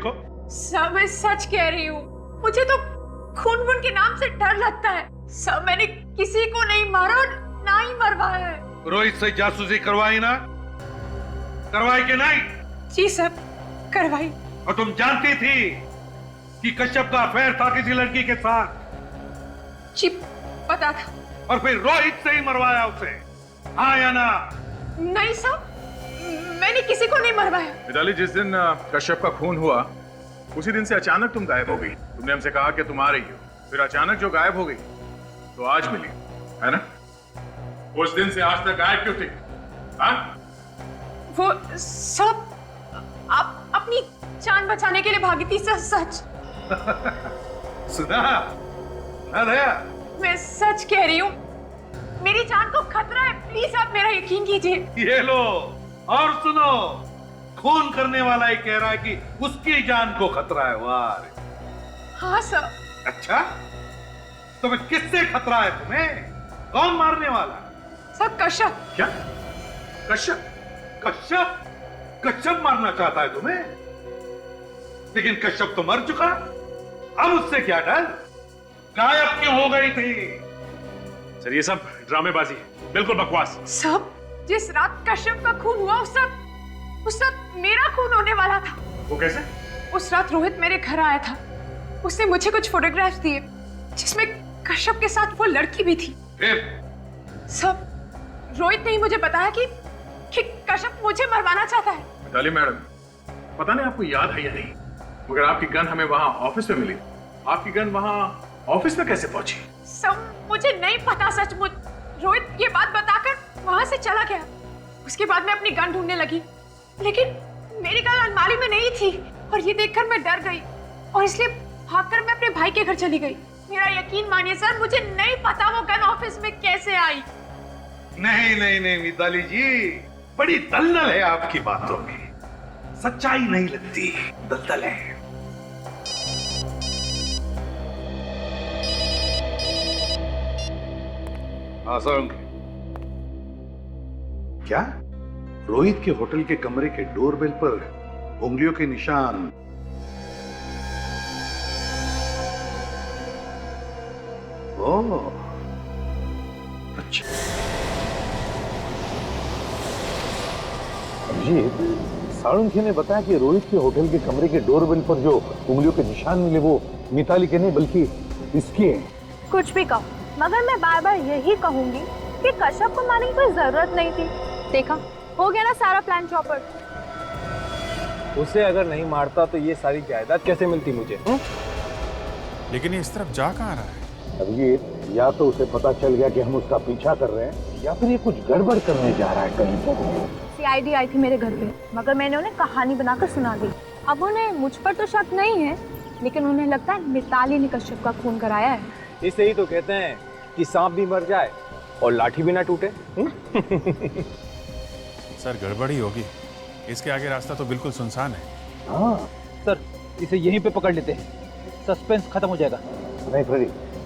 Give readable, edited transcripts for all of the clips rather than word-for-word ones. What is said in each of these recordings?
को? सर मैं सच कह रही हूँ, मुझे तो खून वून के नाम से डर लगता है। सर मैंने किसी को नहीं मारा और ना ही मरवाया है। रोहित से जासूसी करवाई ना? करवाई कि नहीं? जी सर, करवाई। और तुम जानती थी कि कश्यप का अफेयर था किसी लड़की के साथ? जी पता था। और फिर रोहित से ही मरवाया उसे, हाँ या ना? नहीं सर, मैंने किसी को नहीं मरवाया। मिताली, जिस दिन कश्यप का खून हुआ उसी दिन से अचानक तुम गायब हो गई। तुमने हमसे कहा कि तुम आ रही हो, फिर अचानक जो गायब हो गई तो आज मिली, है ना? उस दिन से आज तक गायब क्यों थी? हाँ? वो सब आप अपनी जान बचाने के लिए भागी थी सर, सच। सुना ना दया? मैं सच कह रही हूँ, मेरी जान को खतरा है, प्लीज आप मेरा यकीन कीजिए। ये लो और सुनो, खून करने वाला ही कह रहा है कि उसकी जान को खतरा है। वाह! हाँ सर। अच्छा, तो मैं किससे खतरा है तुम्हें? कौन मारने वाला? सर कश्यप। क्या? कश्यप? कश्यप? कश्यप मारना चाहता है तुम्हें? लेकिन कश्यप तो मर चुका, अब उससे क्या डर? गायब क्यों हो गई थी? सर ये सब ड्रामेबाजी है, बिल्कुल बकवास। सब जिस रात कश्यप का खून हुआ उस रात मेरा खून होने वाला था। वो कैसे? उस रात रोहित मेरे घर आया था, उसने मुझे कुछ फोटोग्राफ्स दिए जिसमें कश्यप के साथ वो लड़की भी थी। फिर? सब रोहित ने ही मुझे बताया कि कश्यप मुझे मरवाना चाहता है। मिताली मैडम, पता नहीं आपको याद है या नहीं, मगर आपकी गन हमें वहां ऑफिस में मिली। आपकी गन वहां ऑफिस में कैसे पहुंची? सब मुझे नहीं पता, सचमुच। रोहित ये बात बताकर वहां से चला गया। उसके बाद मैं अपनी गन ढूंढने लगी, लेकिन मेरी गन अलमारी में नहीं थी और ये देखकर मैं डर गई और इसलिए भागकर मैं अपने भाई के घर चली गई। मेरा यकीन मानिए सर, मुझे नहीं पता वो गन ऑफिस में कैसे आई। नहीं नहीं नहीं मिताली जी, बड़ी दलदल है आपकी बातों में, सच्चाई नहीं लगती, दलदल है। आसंग, क्या रोहित के होटल के कमरे के डोरबेल पर उंगलियों के निशान? ओह, अच्छा। अभिजीत, साळुंखे ने बताया कि रोहित के होटल के कमरे के डोरबेल पर जो उंगलियों के निशान मिले वो मिताली के नहीं बल्कि इसके हैं। कुछ भी कहो, मगर मैं बार बार यही कहूंगी कि कश्यप को मारने की कोई जरूरत नहीं थी। देखा, हो गया ना सारा प्लान चौपट। उसे अगर नहीं मारता तो ये सारी जायदाद कैसे मिलती मुझे? लेकिन ये इस तरफ जा कहाँ रहा है? अभिजीत, या तो उसे पता चल गया कि हम उसका पीछा कर रहे हैं या फिर ये कुछ गड़बड़ करने जा रहा है कहीं पर। सीआईडी आई थी मेरे घर पे, मगर मैंने उन्हें कहानी बनाकर सुना दी। अब उन्हें मुझ पर तो शक नहीं है, लेकिन उन्हें लगता है मिताली ने कश्यप का खून कराया है। इसे ही तो कहते हैं कि सांप भी मर जाए और लाठी भी ना टूटे। सर गड़बड़ी होगी, इसके आगे रास्ता तो बिल्कुल सुनसान है। हाँ सर, इसे यहीं पे पकड़ लेते हैं, सस्पेंस खत्म हो जाएगा। नहीं फ्रेडी,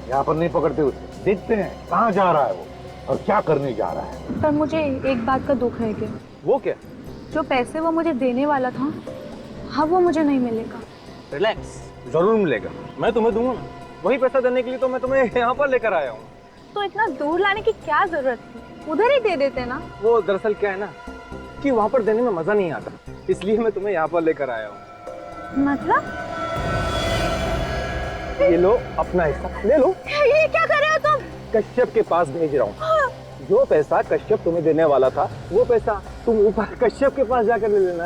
यहाँ पर नहीं पकड़ते उसे, देखते हैं कहाँ जा रहा है वो और क्या करने जा रहा है। पर मुझे एक बात का दुख है कि वो क्या? जो पैसे वो मुझे देने वाला था, हाँ वो मुझे नहीं मिलेगा। रिलैक्स, जरूर मिलेगा, मैं तुम्हें दूंगा ना। वही पैसा देने के लिए तो मैं तुम्हें यहाँ पर लेकर आया हूँ। तो इतना दूर लाने की क्या जरूरत थी, उधर ही दे देते ना। वो दरअसल क्या है ना कि वहाँ पर देने में मजा नहीं आता, इसलिए मैं तुम्हें यहाँ पर लेकर आया हूँ। मतलब? ये लो अपना हिस्सा, ले लो। ये क्या कर रहे हो तुम? कश्यप के पास भेज रहा हूँ। जो पैसा कश्यप तुम्हें देने वाला था, वो पैसा तुम ऊपर कश्यप के पास जाकर ले लेना।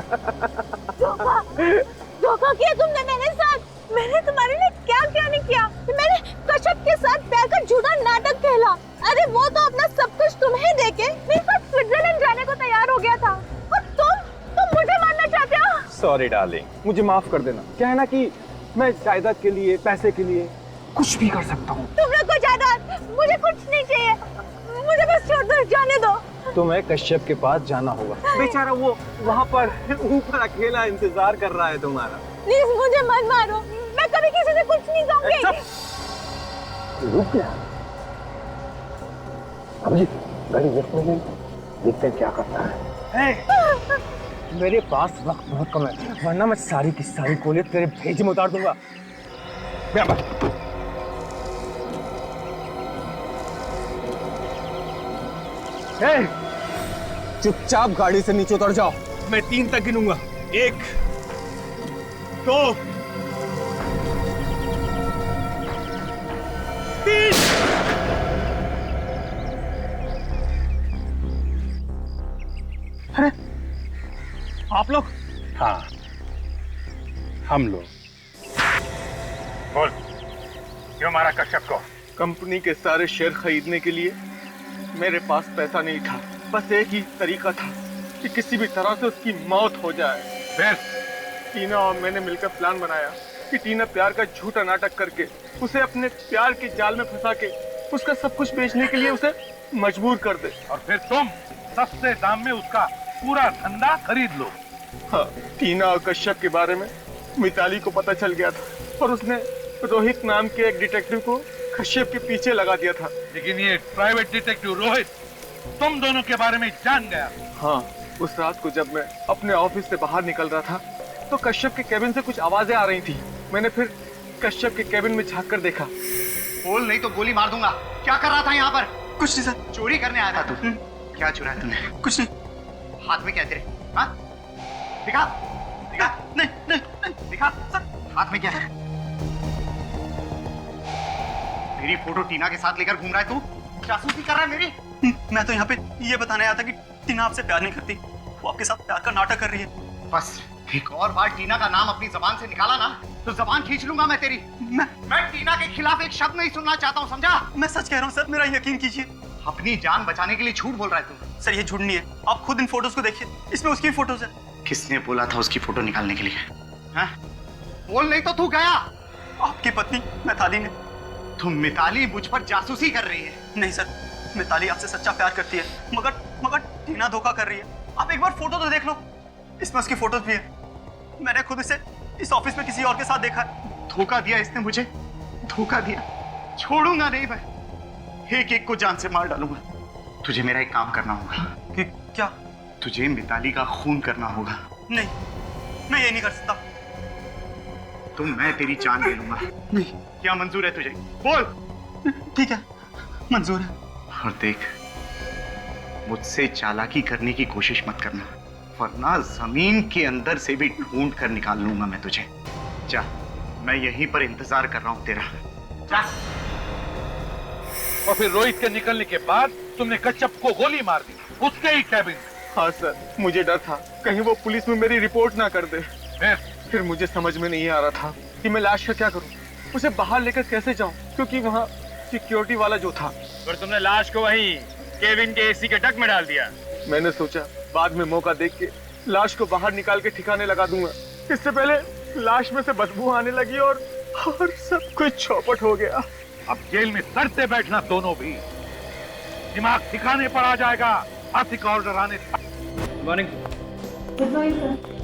धोखा किया तुमने मेरे साथ। मैंने तुम्हारे लिए क्या क्या नहीं किया। मैंने कश्यप के साथ प्यार का झूठा नाटक खेला। अरे वो तो अपना सब कुछ तुम्हें देके मेरे साथ स्विट्जरलैंड जाने को तैयार हो गया था, और तुम मुझे मारना चाहते हो। सॉरी डार्लिंग, मुझे माफ कर देना। क्या है ना कि मैं जायदाद के लिए, पैसे के लिए कुछ भी कर सकता हूँ। तुम लोग को जायदाद, मुझे कुछ नहीं चाहिए। मुझे बस छोड़ दो, जाने दो। तुम्हें कश्यप के पास जाना होगा, बेचारा वो वहाँ पर ऊपर अकेला इंतजार कर रहा है तुम्हारा। प्लीज मुझे मत मारो, मैं कभी किसी से कुछ नहीं कहूँगी। रुक गया अभिजीत, गाड़ी लिफ्ट में ले, देखते हैं क्या करता है। मेरे पास वक्त बहुत कम है, वरना मैं सारी की सारी गोलियां तेरे भेजे में उतार दूंगा। चुपचाप गाड़ी से नीचे उतर जाओ, मैं 3 तक गिनूंगा। 1 2 3। अरे आप लोग? हाँ, हम लोग। बोल, क्यों मारा कश्यप को? कंपनी के सारे शेयर खरीदने के लिए मेरे पास पैसा नहीं था। बस एक ही तरीका था कि किसी भी तरह से उसकी मौत हो जाए। फिर टीना और मैंने मिलकर प्लान बनाया कि टीना प्यार का झूठा नाटक करके उसे अपने प्यार के जाल में फंसा के उसका सब कुछ बेचने के लिए उसे मजबूर कर दे। और फिर तुम सस्ते दाम में उसका पूरा धंधा खरीद लो। हाँ, टीना और कश्यप के बारे में मिताली को पता चल गया था और उसने रोहित नाम के एक डिटेक्टिव को कश्यप के पीछे लगा दिया था। लेकिन ये प्राइवेट डिटेक्टिव रोहित तुम दोनों के बारे में जान गया। हाँ, उस रात को जब मैं अपने ऑफिस से बाहर निकल रहा था तो कश्यप के केबिन से कुछ आवाजें आ रही थी। मैंने फिर कश्यप के केबिन में झांक कर देखा। बोल नहीं तो गोली मार दूंगा। क्या कर रहा था यहाँ पर? कुछ नहीं सर। चोरी करने आया था तू? क्या चुराया तुमने? कुछ नहीं। हाथ में क्या है तेरे? हाँ? दिखा, दिखा। नहीं, नहीं, नहीं, दिखा सर। हाथ में क्या है? मेरी फोटो टीना के साथ लेकर घूम रहा है तू? जासूसी कर रहा है मेरी? मैं तो यहाँ पे ये बताने आया था कि टीना आपसे प्यार नहीं करती, वो आपके साथ प्यार का नाटक कर रही है। बस एक और बार टीना का नाम अपनी जबान से निकाला ना तो जबान खींच लूंगा मैं तेरी। मैं टीना के खिलाफ एक शब्द नहीं सुनना चाहता हूँ, समझा? मैं सच कह रहा हूँ सर, मेरा यकीन कीजिए। अपनी जान बचाने के लिए झूठ बोल रहा है तू। सर ये झूठ नहीं है, आप खुद इन फोटोज को देखिए, इसमें उसकी फोटोज है। किसने बोला था उसकी फोटो निकालने के लिए? हाँ? बोल नहीं तो तू गया। आपकी पत्नी मिताली ने। तुम मिताली मुझ पर जासूसी कर रही है? नहीं सर, मिताली आपसे सच्चा प्यार करती है, मगर टीना धोखा कर रही है। आप एक बार फोटो तो देख लो, इसमें उसकी फोटोज भी है। मैंने खुद इसे इस ऑफिस में किसी और के साथ देखा है। धोखा दिया इसने मुझे, धोखा दिया। छोड़ूंगा नहीं मैं, एक एक को जान से मार डालूंगा। तुझे मेरा एक काम करना होगा। कि क्या? तुझे मिताली का खून करना होगा। नहीं, मैं ये नहीं कर सकता। तो मैं तेरी जान ले लूंगा। नहीं। क्या मंजूर है तुझे? बोल। ठीक है, मंजूर है। और देख, मुझसे चालाकी करने की कोशिश मत करना, वरना जमीन के अंदर से भी ढूंढ कर निकाल लूंगा मैं तुझे। जा, मैं यहीं पर इंतजार कर रहा हूं तेरा। जा। और फिर रोहित के निकलने के बाद तुमने कश्यप को गोली मार दी उसके ही कैबिन में। हाँ सर, मुझे डर था कहीं वो पुलिस में मेरी रिपोर्ट ना कर दे। फिर मुझे समझ में नहीं आ रहा था कि मैं लाश का क्या करूं, उसे बाहर लेकर कैसे जाऊं, क्योंकि वहाँ सिक्योरिटी वाला जो था। और तुमने लाश को वहीं केबिन के एसी के डक में डाल दिया। मैंने सोचा बाद में मौका देख के लाश को बाहर निकाल के ठिकाने लगा दूंगा। इससे पहले लाश में से बदबू आने लगी और सब कुछ चौपट हो गया। अब जेल में सड़ते बैठना दोनों भी, दिमाग ठिकाने पर आ जाएगा आर्थिक ऑर्डर आने तक। Good morning. Good morning sir.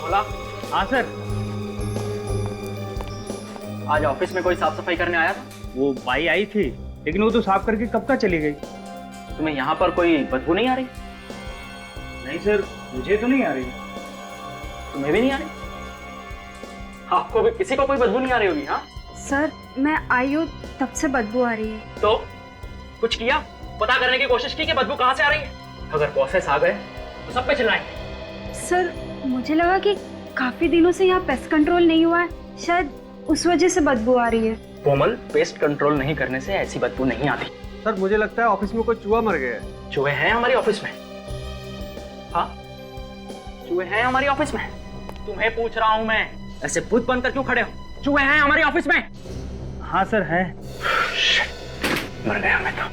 बोला? हाँ सर। आज ऑफिस में कोई साफ सफाई करने आया था? वो बाई आई थी, लेकिन वो तो साफ करके कब का चली गई। तुम्हें यहाँ पर कोई बदबू नहीं आ रही? नहीं सर, मुझे तो नहीं आ रही। तुम्हें भी नहीं आ रही? आपको भी किसी को कोई बदबू नहीं आ रही होगी? हाँ सर, मैं आई हूँ तब से बदबू आ रही है। तो कुछ किया, पता करने की कोशिश की कि बदबू कहाँ से आ रही है? अगर बॉसेस आ गए तो सब पे चिल्लाएंगे। सर, मुझे लगा कि काफी दिनों से यहाँ पेस्ट कंट्रोल नहीं हुआ है, शायद उस वजह से बदबू आ रही है। कोमल, पेस्ट कंट्रोल नहीं करने से ऐसी बदबू नहीं आती। सर, मुझे लगता है ऑफिस में कोई चूहा मर गया है। चूहे हैं हमारी ऑफिस में? हाँ, चूहे हैं हमारी ऑफिस में। तुम्हें पूछ रहा हूं मैं, ऐसे भूत बनकर क्यों खड़े हो? चूहे हैं हमारी ऑफिस में? हाँ सर हैं। मर गया मैं तो,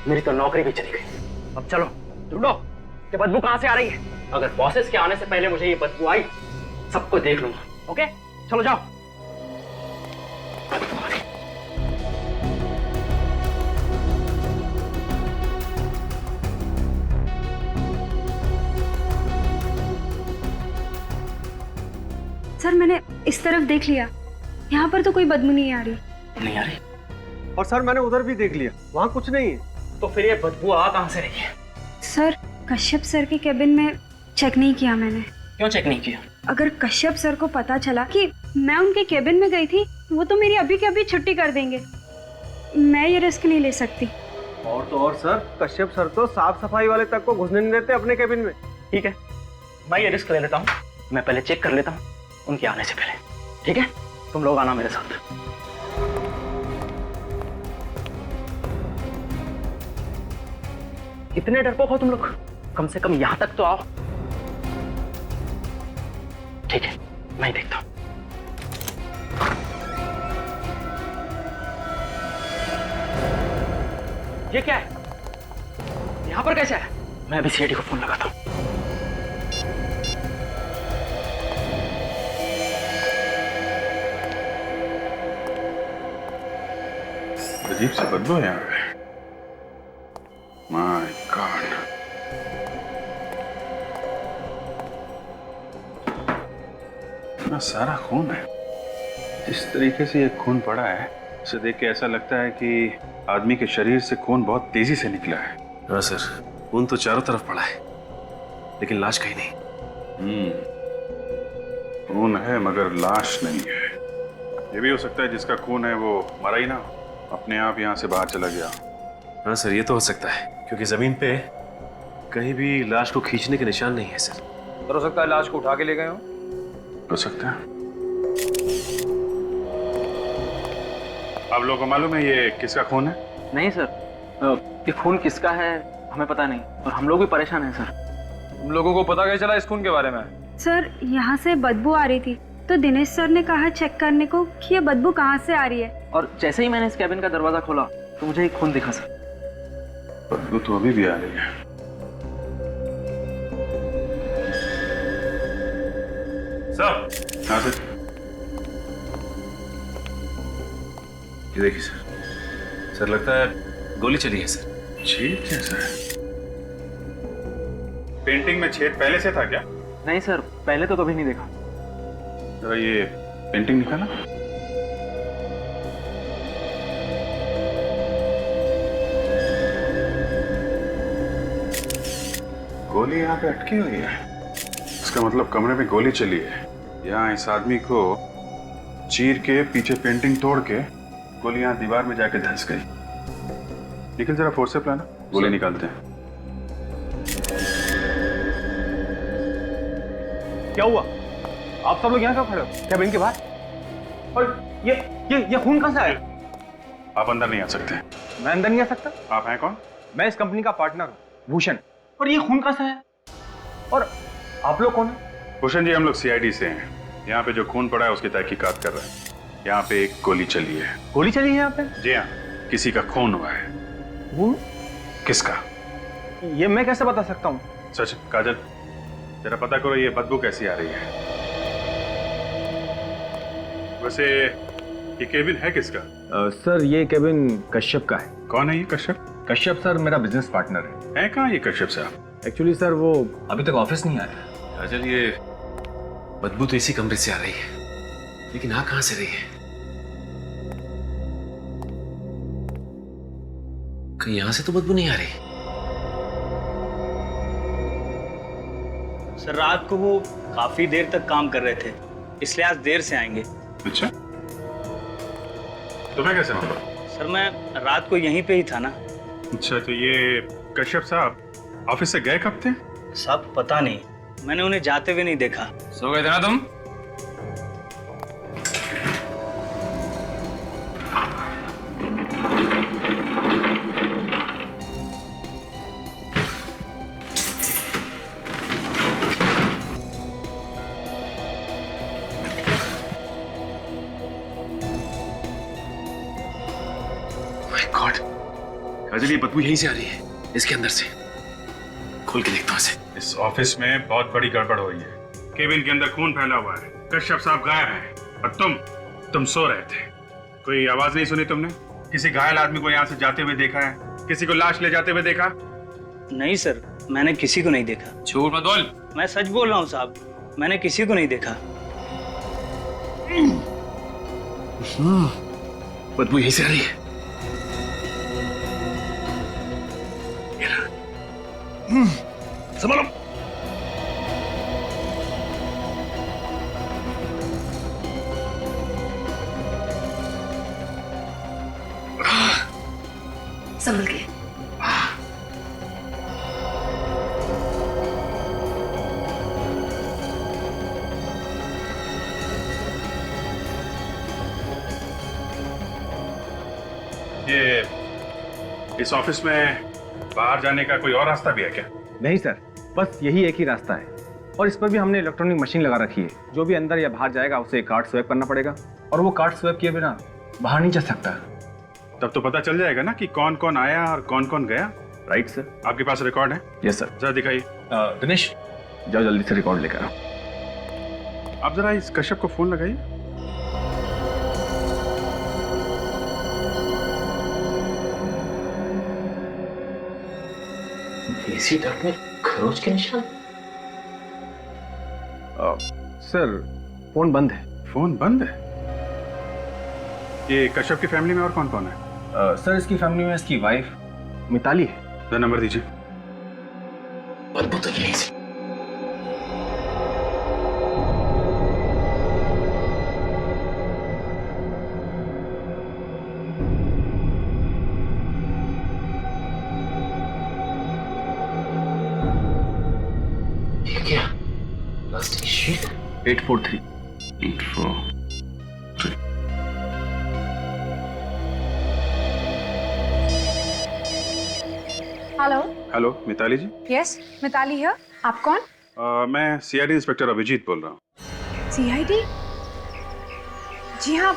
मेरी तो नौकरी भी चली गई। अब चलो ढूंढो कि बदबू कहां से आ रही है। अगर बॉसेस के आने से पहले मुझे ये बदबू आई, सबको देख लूंगा। ओके, चलो जाओ। सर, मैंने इस तरफ देख लिया, यहाँ पर तो कोई बदबू नहीं आ रही। नहीं आ रही? और सर मैंने उधर भी देख लिया, वहाँ कुछ नहीं है। तो फिर ये बदबू आ कहाँ से रही है? सर कश्यप सर के केबिन में चेक नहीं किया मैंने। क्यों चेक नहीं किया? अगर कश्यप सर को पता चला कि मैं उनके केबिन में गई थी, वो तो मेरी अभी के अभी छुट्टी कर देंगे। मैं ये रिस्क नहीं ले सकती। और तो और सर, कश्यप सर तो साफ सफाई वाले तक को घुसने नहीं देते अपने केबिन में। ठीक है, मैं ये रिस्क ले लेता हूँ। मैं पहले चेक कर लेता हूँ उनके आने से पहले। ठीक है, तुम लोग आना मेरे साथ। कितने डरपोक हो तुम लोग? कम से कम यहां तक तो आओ। ठीक है, मैं ही देखता हूं। ये क्या है? यहां पर कैसे है? मैं अभी सीआईडी को फोन लगाता हूं। अजीब सी बदबू है यहाँ पे। My God. इतना सारा खून है। जिस तरीके से ये खून पड़ा है, उसे देख के ऐसा लगता है कि आदमी के शरीर से खून बहुत तेजी से निकला है। हाँ सर, खून तो चारों तरफ पड़ा है, लेकिन लाश कहीं नहीं। खून है मगर लाश नहीं है। ये भी हो सकता है जिसका खून है वो मरा ही ना, अपने आप यहाँ से बाहर चला गया। हाँ सर, ये तो हो सकता है, क्योंकि जमीन पे कहीं भी लाश को खींचने के निशान नहीं है सर। हो सकता है लाश को उठा के ले गए हो सकता है। आप लोगों को मालूम है ये किसका खून है? नहीं सर, ये खून किसका है हमें पता नहीं, और हम लोग भी परेशान हैं सर। तुम लोगों को पता कैसे चला इस खून के बारे में? सर यहाँ से बदबू आ रही थी, तो दिनेश सर ने कहा चेक करने को कि ये बदबू कहाँ से आ रही है। और जैसे ही मैंने इस कैबिन का दरवाजा खोला तो मुझे एक खून दिखा सर। बदबू तो अभी भी आ रही है। सर, हाँ सर। ये देखिए सर, सर लगता है गोली चली है सर। छेद कैसा है? पेंटिंग में छेद पहले से था क्या? नहीं सर, पहले तो कभी नहीं देखा। जरा ये पेंटिंग निकाला। गोली यहाँ पे अटकी हुई है। इसका मतलब कमरे में गोली चली है। यहाँ इस आदमी को चीर के पीछे पेंटिंग तोड़ के गोली यहाँ दीवार में जाके धंस गई। निकल जरा फोर्स से प्लान, गोली निकालते हैं। क्या हुआ? आप सब लोग यहाँ क्यों खड़े हो? कैबिन के बाहर? और ये खून कहाँ से आया? आप अंदर नहीं आ सकते। मैं अंदर नहीं आ सकता? आप हैं कौन? मैं इस कंपनी का पार्टनर हूँ, भूषण। और ये खून कहाँ से आया? और आप लोग कौन है? भूषण जी, हम लोग सीआईडी से हैं। यहाँ पे जो खून पड़ा है उसकी तहकीकात कर रहे हैं। यहाँ पे एक गोली चली है। गोली चली है यहाँ पे? जी हाँ, किसी का खून हुआ है। खून? किसका? ये मैं कैसे बता सकता हूँ? सच काजल, जरा पता करो ये बदबू कैसी आ रही है। वैसे ये केबिन है किसका? सर ये केबिन कश्यप का है। कौन है ये कश्यप? कश्यप सर मेरा बिजनेस पार्टनर है। कहाँ ये कश्यप साहब? एक्चुअली सर वो अभी तक ऑफिस नहीं आया। काजल, ये बदबू तो इसी कमरे से आ रही है, लेकिन आ कहाँ से रही है? कहीं यहां से तो बदबू नहीं आ रही। सर रात को वो काफी देर तक काम कर रहे थे, इसलिए आज देर से आएंगे। अच्छा, तुम्हें कैसे मालूम? सर मैं रात को यहीं पे ही था ना। अच्छा, तो ये कश्यप साहब ऑफिस से गए कब थे? साहब पता नहीं, मैंने उन्हें जाते हुए नहीं देखा। सो गए थे ना तुम? काजल, ये बदबू यहीं से आ रही है, इसके अंदर से। खोल के देखता हूं इसे। इस ऑफिस में बहुत बड़ी गड़बड़ हो रही है। केबिन के अंदर खून फैला हुआ है, कश्यप साहब गायब हैं, और तुम सो रहे थे। कोई आवाज नहीं सुनी तुमने? किसी घायल आदमी को यहाँ से जाते हुए देखा है? किसी को लाश ले जाते हुए देखा? नहीं सर, मैंने किसी को नहीं देखा। झूठ मत बोल। मैं सच बोल रहा हूँ साहब, मैंने किसी को नहीं देखा। बदबू यहीं से आ रही है। संभालो। संभल के। ये इस ऑफिस में बाहर जाने का कोई और रास्ता भी है क्या? नहीं सर, बस यही एक ही रास्ता है और इस पर भी हमने इलेक्ट्रॉनिक मशीन लगा रखी है। जो भी अंदर या बाहर जाएगा उसे एक कार्ड स्वैप करना पड़ेगा और वो कार्ड स्वैप किए बिना बाहर नहीं जा सकता। तब तो पता चल जाएगा ना कि कौन कौन आया और कौन कौन गया। Right sir. आपके पास रिकॉर्ड है? Yes sir. जरा दिखाइए। दिनेश जाओ जल्दी से रिकॉर्ड लेकर आओ। आप जरा इस कश्यप को फोन लगाइए। देसी डक में खरोच के निशान। सर फोन बंद है। फोन बंद है? ये कश्यप की फैमिली में और कौन कौन है? सर इसकी फैमिली में इसकी वाइफ मिताली है। तो नंबर दीजिए। बदबू तो यहीं से। ये क्या? Plastic sheet. 843। 843। Hello. Hello Mitali ji. Yes, Mitali है। आप कौन? मैं सीआईडी इंस्पेक्टर अभिजीत बोल रहा हूँ। सीआईडी? जी हाँ,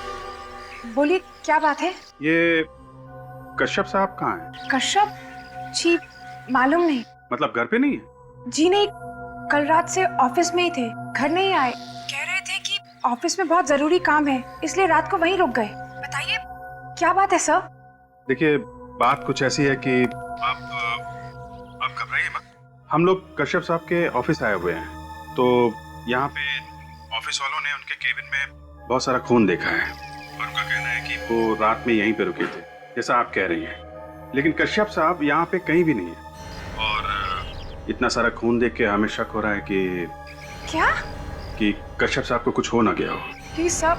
बोलिए क्या बात है? ये कश्यप साहब कहाँ हैं? कश्यप जी मालूम नहीं। मतलब घर पे नहीं है? जी नहीं, कल रात से ऑफिस में ही थे, घर नहीं आए। कह रहे थे कि ऑफिस में बहुत जरूरी काम है, इसलिए रात को वहीं रुक गए। बताइए क्या बात है सर? देखिए बात कुछ ऐसी है कि आप घबराइए मत। हम लोग कश्यप साहब के ऑफिस आए हुए हैं, तो यहाँ पे ऑफिस वालों ने उनके केबिन में बहुत सारा खून देखा है और उनका कहना है कि वो रात में यहीं पे रुके थे, जैसा आप कह रही हैं। लेकिन कश्यप साहब यहाँ पे कहीं भी नहीं है और इतना सारा खून देख के हमें शक हो रहा है कि क्या? कि कश्यप साहब को कुछ हो ना गया हो। प्लीज सर,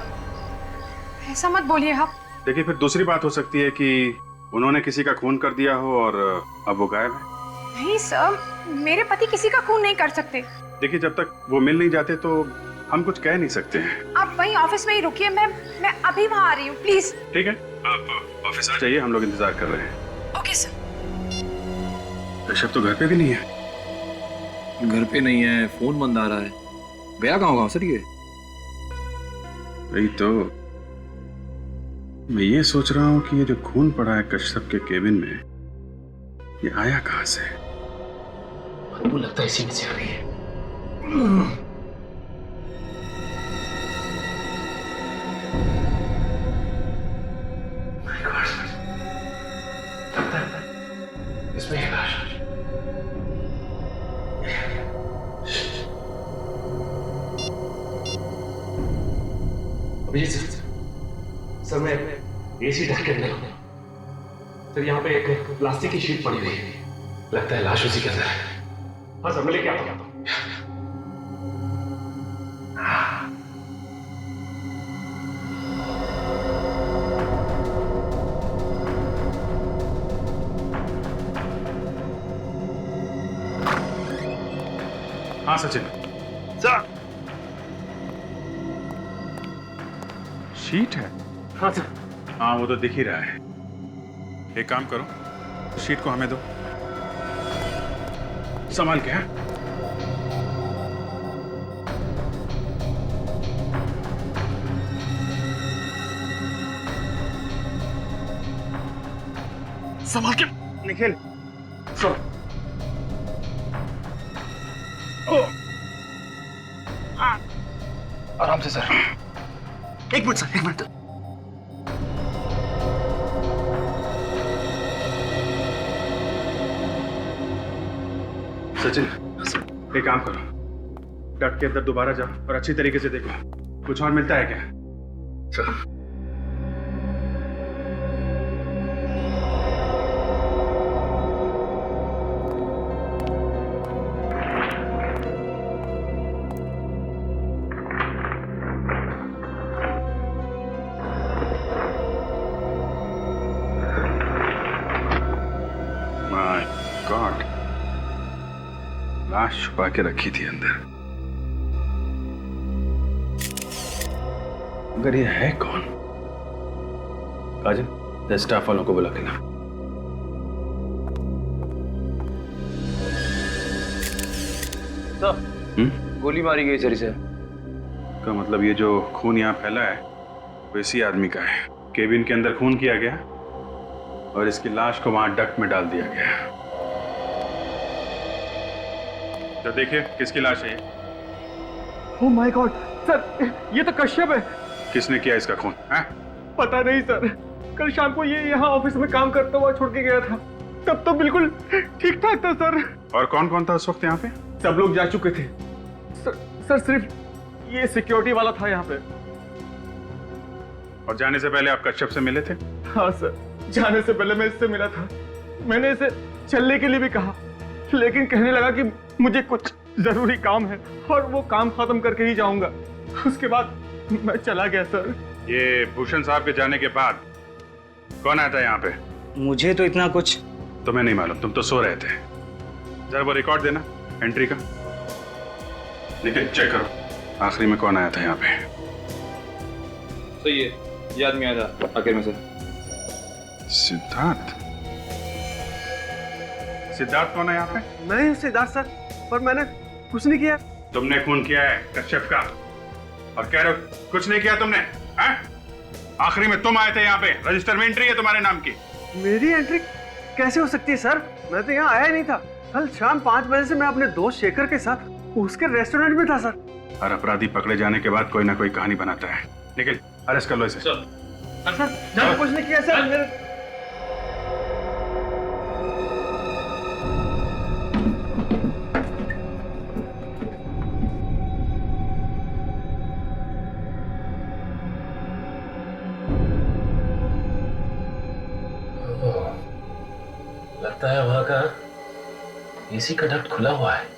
ऐसा मत बोलिए आप। देखिए फिर दूसरी बात हो सकती है कि उन्होंने किसी का खून कर दिया हो और अब वो गायब है। नहीं सर, मेरे पति किसी का खून नहीं कर सकते। देखिए जब तक वो मिल नहीं जाते तो हम कुछ कह नहीं सकते हैं। आप वहीं ऑफिस में ही रुकिए, मैं अभी वहाँ आ रही हूँ, प्लीज। ठीक है, आप ऑफिस आ जाइए, हम लोग इंतजार कर रहे हैं। Okay sir. ऋषभ तो घर पे भी नहीं है। घर पे नहीं है, फोन बंद आ रहा है। गया कहाँ होगा सर ये? वही तो मैं ये सोच रहा हूँ कि ये जो खून पड़ा है कश्यप के केबिन में, ये आया कहाँ से? बदबू लगता है इसी में से आ रही है। इसमें है लाश। अभिजीत सर, मैं एसी ढक के अंदर हूं सर। यहाँ पे एक प्लास्टिक की शीट पड़ी हुई है, लगता है लाश उसी के अंदर है। हाँ सर, मैं लेके आता हूँ। हाँ सचिन सर। शीट है? हाँ सर। हाँ वो तो दिख ही रहा है। एक काम करो, शीट को हमें दो, संभाल के। हैं संभाल के। निखिल सर। आराम से सर। एक मिनट सर, एक मिनट। सचिन एक काम करो, डट के अंदर दोबारा जाओ और अच्छी तरीके से देखो कुछ और मिलता है क्या। सर लाश छुपा के रखी थी अंदर। अगर ये है कौन? काजल, स्टाफ वालों को बुला के ला। गोली मारी गई सर इसे। का मतलब ये जो खून यहाँ फैला है वो इसी आदमी का है। केबिन के अंदर खून किया गया और इसकी लाश को वहां डक्ट में डाल दिया गया। तो देखिए किसकी लाश है ये? ओह माय गॉड सर, ये तो कश्यप है। किसने किया इसका खून? पता नहीं सर, कल शाम को ये यहाँ ऑफिस में काम करता हुआ छोड़ के गया था। तब तो बिल्कुल ठीक ठाक था सर। और कौन कौन था उस वक्त यहाँ पे? सब लोग जा चुके थे सर, सिर्फ ये सिक्योरिटी वाला था यहाँ पे। और जाने से पहले आप कश्यप से मिले थे? हाँ सर, जाने से पहले मैं इससे मिला था। मैंने इसे चलने के लिए भी कहा, लेकिन कहने लगा कि मुझे कुछ जरूरी काम है और वो काम खत्म करके ही जाऊंगा। उसके बाद मैं चला गया सर। ये भूषण साहब के जाने के बाद कौन आया था यहाँ पे? मुझे तो इतना कुछ तुम्हें नहीं मालूम, तुम तो सो रहे थे। जरा वो रिकॉर्ड देना एंट्री का। लेकिन चेक करो आखिरी में कौन आया था यहाँ पे। सही है, ये आदमी आया था आखिर में सर। सिद्धार्थ? सिद्धार्थ कौन है यहाँ पे? मैं ही सिद्धार्थ सर, पर मैंने कुछ नहीं किया। तुमने खून किया है कश्यप का और कह रहे हो कुछ नहीं किया तुमने? आखिरी में तुम आए थे यहाँ पे, रजिस्टर में एंट्री है तुम्हारे नाम की। मेरी एंट्री कैसे हो सकती है सर? मैं तो यहाँ आया नहीं था। कल शाम 5 बजे से मैं अपने दोस्त शेखर के साथ उसके रेस्टोरेंट में था सर। हर अपराधी पकड़े जाने के बाद कोई ना कोई कहानी बनाता है। निखिल, अरेस्ट कर लो इसे। सर कुछ नहीं किया सर। लगता है वहां का एसी का डक्ट खुला हुआ है।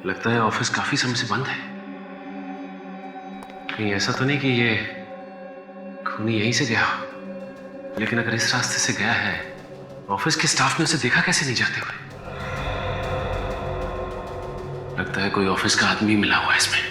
लगता है ऑफिस काफी समय से बंद है। कहीं ऐसा तो नहीं कि ये खूनी यहीं से गया हो? लेकिन अगर इस रास्ते से गया है, ऑफिस के स्टाफ ने उसे देखा कैसे नहीं जाते हुए? लगता है कोई ऑफिस का आदमी मिला हुआ है इसमें।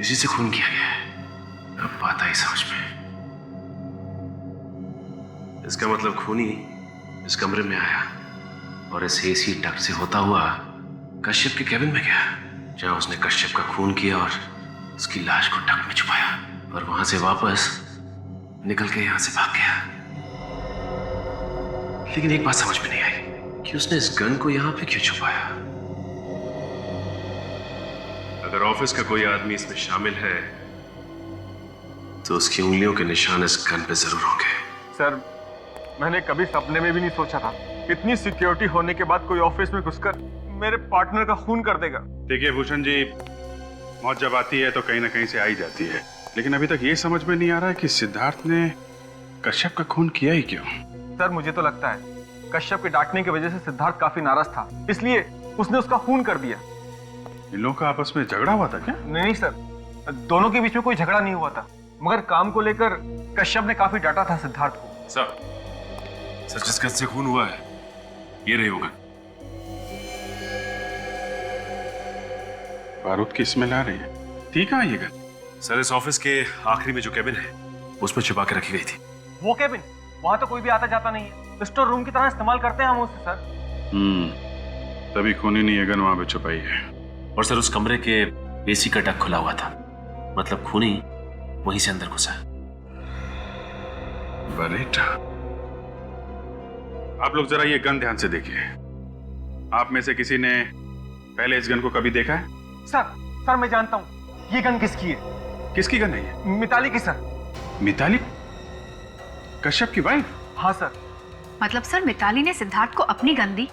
इसी से खून किया गया है। अब बात आई समझ में। इसका मतलब खूनी इस कमरे में आया और इस एसी डक्ट से होता हुआ कश्यप के केबिन में गया, जहां उसने कश्यप का खून किया और उसकी लाश को डक्ट में छुपाया, और वहां से वापस निकल के यहां से भाग गया। लेकिन एक बात समझ में नहीं आई कि उसने इस गन को यहां पे क्यों छुपाया। अगर ऑफिस का कोई आदमी इसमें शामिल है तो उसकी उंगलियों के निशान इस गन पे जरूर होंगे। सर, मैंने कभी सपने में भी नहीं सोचा था इतनी सिक्योरिटी होने के बाद कोई ऑफिस में घुसकर मेरे पार्टनर का खून कर देगा। देखिए भूषण जी, मौत जब आती है तो कहीं ना कहीं से आई जाती है, लेकिन अभी तक ये समझ में नहीं आ रहा है कि सिद्धार्थ ने कश्यप का खून किया ही क्यों। सर, मुझे तो लगता है कश्यप के डांटने की वजह से सिद्धार्थ काफी नाराज था, इसलिए उसने उसका खून कर दिया। इन लोगों का आपस में झगड़ा हुआ था क्या? नहीं सर, दोनों के बीच में कोई झगड़ा नहीं हुआ था, मगर काम को लेकर कश्यप ने काफी डांटा था सिद्धार्थ को। सर जिस गन से खून हुआ है ये रही होगा। बारूद की स्मेल आ रही है। थी कहाँ ये गन? सर इस ऑफिस के आखिरी में जो केबिन है उसमें छिपा के रखी गई थी। वो केबिन, वहां तो कोई भी आता जाता नहीं है, स्टोर रूम की तरह इस्तेमाल करते हैं हम उसे सर। तभी खूनी ने ये गन वहां पे छुपाई है। और सर उस कमरे के एसी का डक खुला हुआ था, मतलब खूनी वहीं से अंदर घुसा। बरेटा, आप लोग जरा ये गन ध्यान से देखिए। आप में से किसी ने पहले इस गन को कभी देखा है? सर मैं जानता हूँ ये गन किसकी है। किसकी गन है ये? मिताली की सर। मिताली? कश्यप की वाइफ? हाँ सर। मतलब सर मिताली ने सिद्धार्थ को अपनी गन दी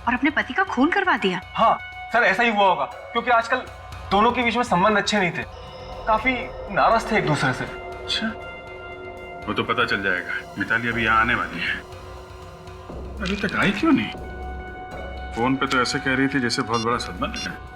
और अपने पति का खून करवा दिया? हाँ सर ऐसा ही हुआ होगा, क्योंकि आजकल दोनों के बीच में संबंध अच्छे नहीं थे, काफी नाराज थे एक दूसरे से। अच्छा, वो तो पता चल जाएगा। मिताली अभी यहाँ आने वाली है। अभी तक आई क्यों नहीं? फोन पे तो ऐसे कह रही थी जैसे बहुत बड़ा सदमा है।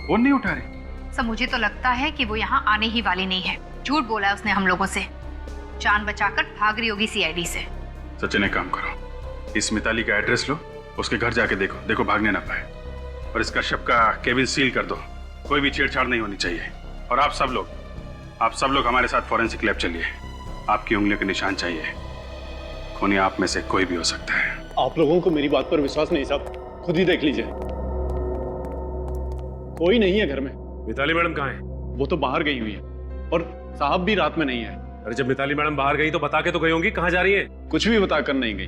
फोन नहीं उठा रही? सर मुझे तो लगता है कि वो यहाँ आने ही वाली नहीं है। झूठ बोला है उसने हम लोगों से, जान बचाकर भाग रही होगी सीआईडी से। सचिन एक काम करो, इस मिताली का एड्रेस लो, उसके घर जाके देखो भागने ना पाए। और इस कश्यप का केबिन सील कर दो, कोई भी छेड़छाड़ नहीं होनी चाहिए। और आप सब लोग हमारे साथ फॉरेंसिक लैब चलिए। आपकी उंगलियों के निशान चाहिए। खूनी आप में से कोई भी हो सकता है। आप लोगों को मेरी बात पर विश्वास नहीं साहब, खुद ही देख लीजिए। कोई नहीं है घर में। मिताली मैडम कहाँ है? वो तो बाहर गई हुई है, और साहब भी रात में नहीं है। अरे जब मिताली मैडम बाहर गई तो बता के तो गई होंगी कहाँ जा रही है? कुछ भी बताकर नहीं गई,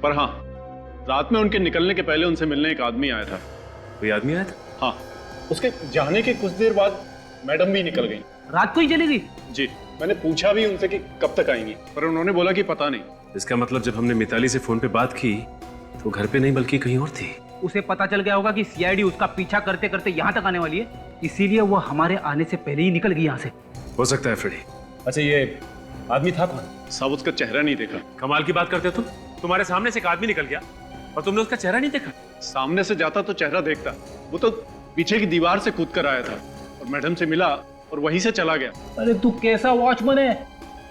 पर हाँ रात में उनके निकलने के पहले उनसे मिलने एक आदमी आया था। कोई आदमी आया था? हाँ, उसके जाने के कुछ देर बाद मैडम भी निकल गई। रात को ही चली गई? जी, मैंने पूछा भी उनसे कि कब तक आएंगी, पर उन्होंने बोला कि पता नहीं। इसका मतलब जब हमने मिताली से फोन पे बात की तो घर पे नहीं बल्कि कहीं और थी। उसे पता चल गया होगा कि सीआईडी उसका पीछा करते करते यहाँ तक आने वाली है, इसीलिए वो हमारे आने से पहले ही निकल गई यहाँ से। हो सकता है फ्रेडी। अच्छा ये आदमी था कौन? साहब उसका चेहरा नहीं देखा। कमाल की बात करते हो तुम। तुम्हारे सामने से एक आदमी निकल गया और तुमने उसका चेहरा नहीं देखा? सामने से जाता तो चेहरा देखता, वो तो पीछे की दीवार से कूद कर आया था और मैडम से मिला और वहीं से चला गया। अरे तू कैसा वॉचमैन है?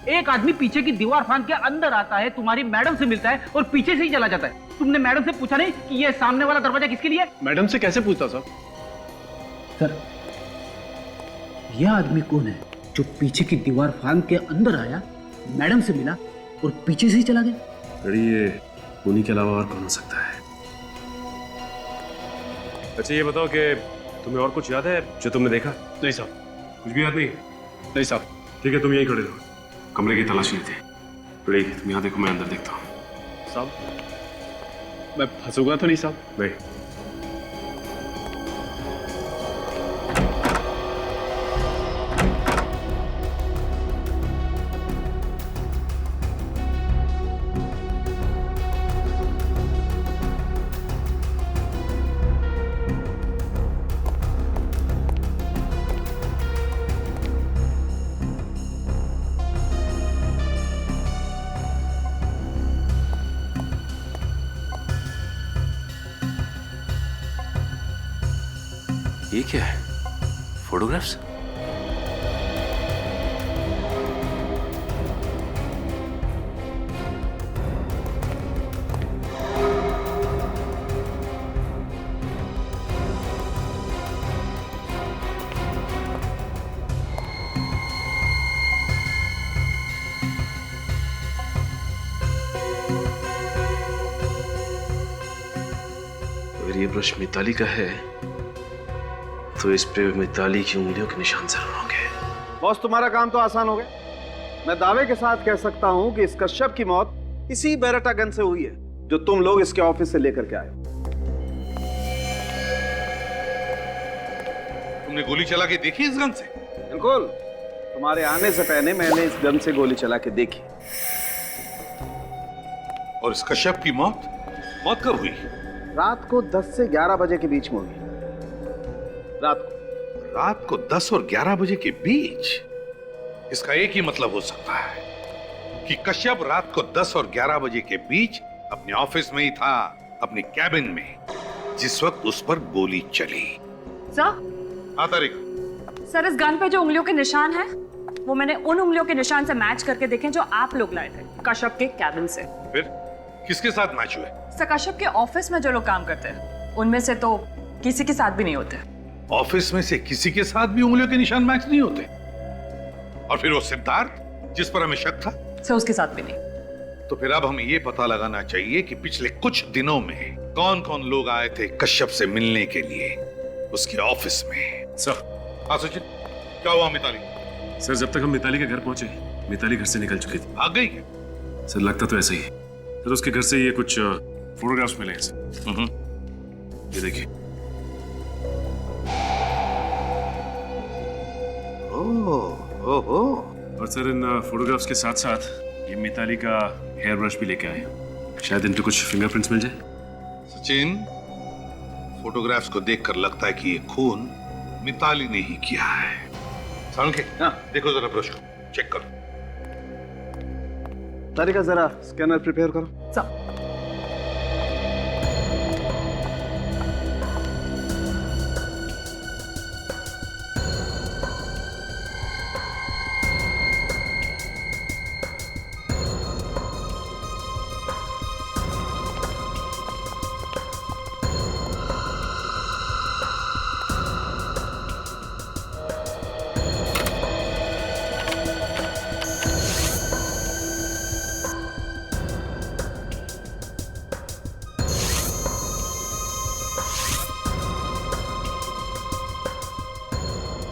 एक आदमी पीछे की दीवार फांद के अंदर आता है, तुम्हारी मैडम से मिलता है और पीछे से ही चला जाता है। तुमने मैडम से पूछा नहीं कि ये सामने वाला दरवाजा किसके लिए है? मैडम से कैसे पूछता साहब? सर यह आदमी कौन है जो पीछे की दीवार फांद के अंदर आया, मैडम से मिला और पीछे से ही चला गया? फ्रेडी ये खूनी के अलावा और कौन हो सकता है? अच्छा ये बताओ कि तुम्हें और कुछ याद है जो तुमने देखा? नहीं साहब। कुछ भी याद नहीं? नहीं साहब। ठीक है तुम यहीं खड़े रहो, कमरे की तलाशी लेते हैं। फ्रेडी तुम यहाँ देखो, मैं अंदर देखता हूँ। साहब मैं फंसूंगा तो नहीं साहब? नहीं। ये क्या है? फोटोग्राफ्स? अगर ये ब्रश मिताली का है तो इस पे मिताली की उंगलियों के निशान जरूर होंगे। बॉस तुम्हारा काम तो आसान हो गया। मैं दावे के साथ कह सकता हूं कि इस कश्यप की मौत इसी बेरेटा गन से हुई है जो तुम लोग इसके ऑफिस से लेकर के आए। तुमने गोली चला के देखी इस गन से? बिल्कुल, तुम्हारे आने से पहले मैंने इस गन से गोली चला के देखी। और इस कश्यप की मौत कब हुई? रात को 10 से 11 बजे के बीच में हुई। रात को 10 और 11 बजे के बीच? इसका एक ही मतलब हो सकता है कि कश्यप रात को 10 और 11 बजे के बीच अपने ऑफिस में ही था, अपने कैबिन में, जिस वक्त उस पर गोली चली। सर? हाँ तारिका। सर इस गन पे जो उंगलियों के निशान है वो मैंने उन उंगलियों के निशान से मैच करके देखे जो आप लोग लाए थे कश्यप के कैबिन से। फिर किसके साथ मैच हुए? सर कश्यप के ऑफिस में जो लोग काम करते हैं उनमें से तो किसी के साथ भी नहीं होते। ऑफिस में से किसी के साथ भी उंगलियों के निशान मैच नहीं होते? और फिर वो सिद्धार्थ जिस पर हमें शक था? सर उसके साथ भी नहीं। तो फिर अब हमें यह पता लगाना चाहिए कि पिछले कुछ दिनों में कौन कौन लोग आए थे कश्यप से मिलने के लिए उसके ऑफिस में। सर। हाँ सचिन, क्या हुआ मिताली? सर जब तक हम मिताली के घर पहुंचे मिताली घर से निकल चुकी थी। आ गई? सर लगता तो ऐसा ही है। सर उसके घर से ये कुछ फोटोग्राफ्स मिले हैं सर। ये देखिए। और सर इन फोटोग्राफ्स के साथ साथ ये मिताली का हेयर ब्रश भी लेके आए हैं। शायद इन पे कुछ फिंगरप्रिंट्स मिल जाए। सचिन, फोटोग्राफ्स को देखकर लगता है कि ये खून मिताली ने ही किया है। सालुंखे, देखो जरा ब्रश को, चेक करो। तारिका जरा स्कैनर प्रिपेयर करो।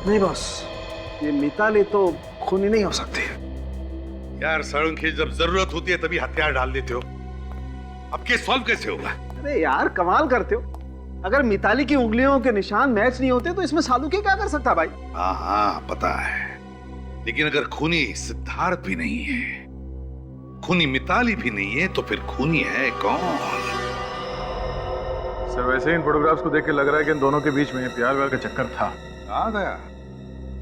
नहीं बॉस, ये मिताली तो खूनी नहीं हो सकती। यार सालुंखे, जब जरूरत होती है तभी हथियार डाल देते हो। अब केस सॉल्व कैसे होगा? अरे यार कमाल करते हो। अगर मिताली की उंगलियों के निशान मैच नहीं होते तो इसमें सालुंखे क्या कर सकता भाई? हाँ हाँ पता है, लेकिन अगर खूनी सिद्धार्थ भी नहीं है, खूनी मिताली भी नहीं है, तो फिर खूनी है कौन? सर वैसे इन फोटोग्राफ्स को देख के लग रहा है कि इन दोनों के बीच में प्यार व्यार का चक्कर था। आ गया।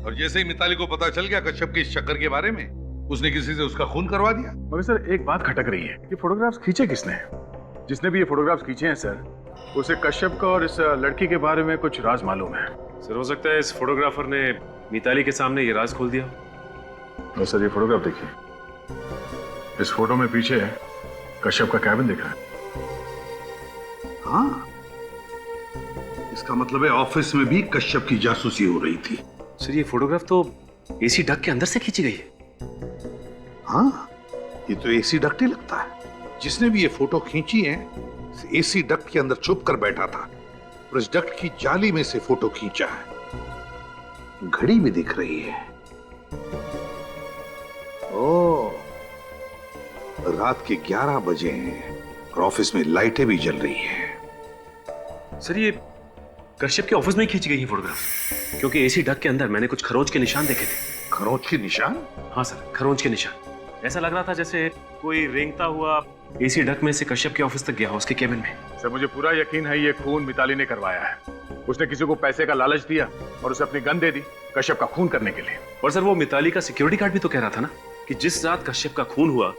और जैसे ही मिताली को पता चल गया कश्यप के इस चक्कर के बारे में, उसने किसी से उसका खून करवा दिया। मगर सर एक बात खटक रही है, ये फोटोग्राफ्स खींचे किसने? जिसने भी ये फोटोग्राफ्स खींचे हैं सर, उसे कश्यप का और इस लड़की के बारे में कुछ राज मालूम है। सर हो सकता है इस फोटोग्राफर ने मिताली के सामने ये राज खोल दिया। तो सर ये फोटोग्राफ देखिए, इस फोटो में पीछे कश्यप का कैबिन दिख रहा है। हाँ, इसका मतलब है ऑफिस में भी कश्यप की जासूसी हो रही थी। सर ये फोटोग्राफ तो एसी डक के अंदर से खींची गई है। हाँ, ये तो एसी डक्ट ही लगता है। जिसने भी ये फोटो खींची है, एसी डक्ट के अंदर छुप कर बैठा था और इस डक्ट की जाली में से फोटो खींचा है। घड़ी भी दिख रही है। ओह, रात के 11 बजे हैं और ऑफिस में लाइटें भी जल रही है। सर ये कश्यप के ऑफिस में ही खींची गई है फोटोग्राफ, क्योंकि एसी डक के अंदर मैंने कुछ खरोंच के निशान देखे थे। खरोंच के निशान? हाँ सर, खरोंच के निशान। ऐसा लग रहा था जैसे कोई रेंगता हुआ एसी डक में से कश्यप के ऑफिस तक गया हो, उसके केबिन में। सर मुझे पूरा यकीन है ये खून मिताली ने करवाया है। उसने किसी को पैसे का लालच दिया और उसे अपनी गन दे दी कश्यप का खून करने के लिए। और सर वो मिताली का सिक्योरिटी गार्ड भी तो कह रहा था ना कि जिस रात कश्यप का खून हुआ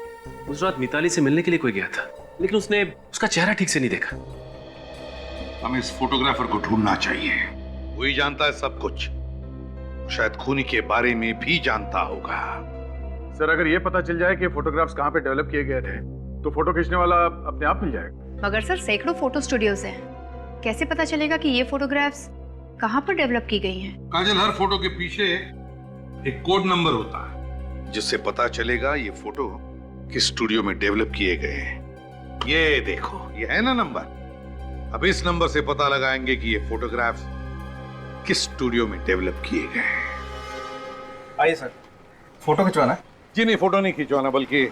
उस रात मिताली से मिलने के लिए कोई गया था, लेकिन उसने उसका चेहरा ठीक से नहीं देखा। हमें इस फोटोग्राफर को ढूंढना चाहिए। वही जानता है सब कुछ, शायद खूनी के बारे में भी जानता होगा। सर अगर ये पता चल जाए कि फोटोग्राफ्स कहाँ पे डेवलप किए गए थे तो फोटो खींचने वाला अपने आप मिल जाएगा। मगर सर सैकड़ों फोटो स्टूडियोज हैं, कैसे पता चलेगा कि ये फोटोग्राफ्स कहाँ पर डेवलप की गई हैं? काजल, हर फोटो के पीछे एक कोड नंबर होता है जिससे पता चलेगा ये फोटो किस स्टूडियो में डेवलप किए गए हैं। ये देखो, ये है ना नंबर। अब इस नंबर से पता लगाएंगे कि ये फोटोग्राफ्स किस स्टूडियो में डेवलप किए गए हैं। आइए सर, फोटो खिंचवाना है? जी नहीं, फोटो नहीं खिंचवाना, बल्कि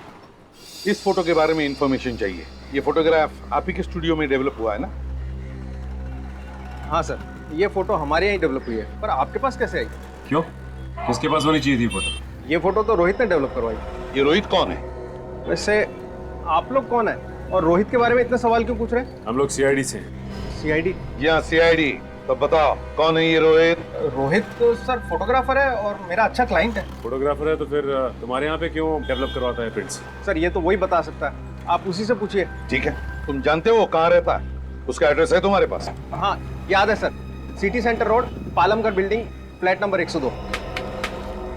इस फोटो के बारे में इंफॉर्मेशन चाहिए। ये फोटोग्राफ आप ही के स्टूडियो में डेवलप हुआ है ना? हाँ सर, ये फोटो हमारे यहाँ डेवलप हुई है, पर आपके पास कैसे आई? क्यों, किसके पास होनी चाहिए थी फोटो? ये फोटो तो रोहित ने डेवलप करवाई। ये रोहित कौन है? वैसे आप लोग कौन है और रोहित के बारे में इतने सवाल क्यों पूछ रहे हैं? हम लोग सीआईडी से हैं। सीआईडी? या सीआईडी। तो बताओ कौन है ये रोहित? रोहित तो सर फोटोग्राफर है और मेरा अच्छा क्लाइंट है। फोटोग्राफर है तो फिर तुम्हारे यहाँ पे क्यों डेवलप करवाता है प्रिंट्स? सर ये तो वही बता सकता है, आप उसी से पूछिए। ठीक है, तुम जानते हो वो कहाँ रहता है? उसका एड्रेस है तुम्हारे पास? हाँ याद है sir, city centre road, Palamghar building, flat number 102।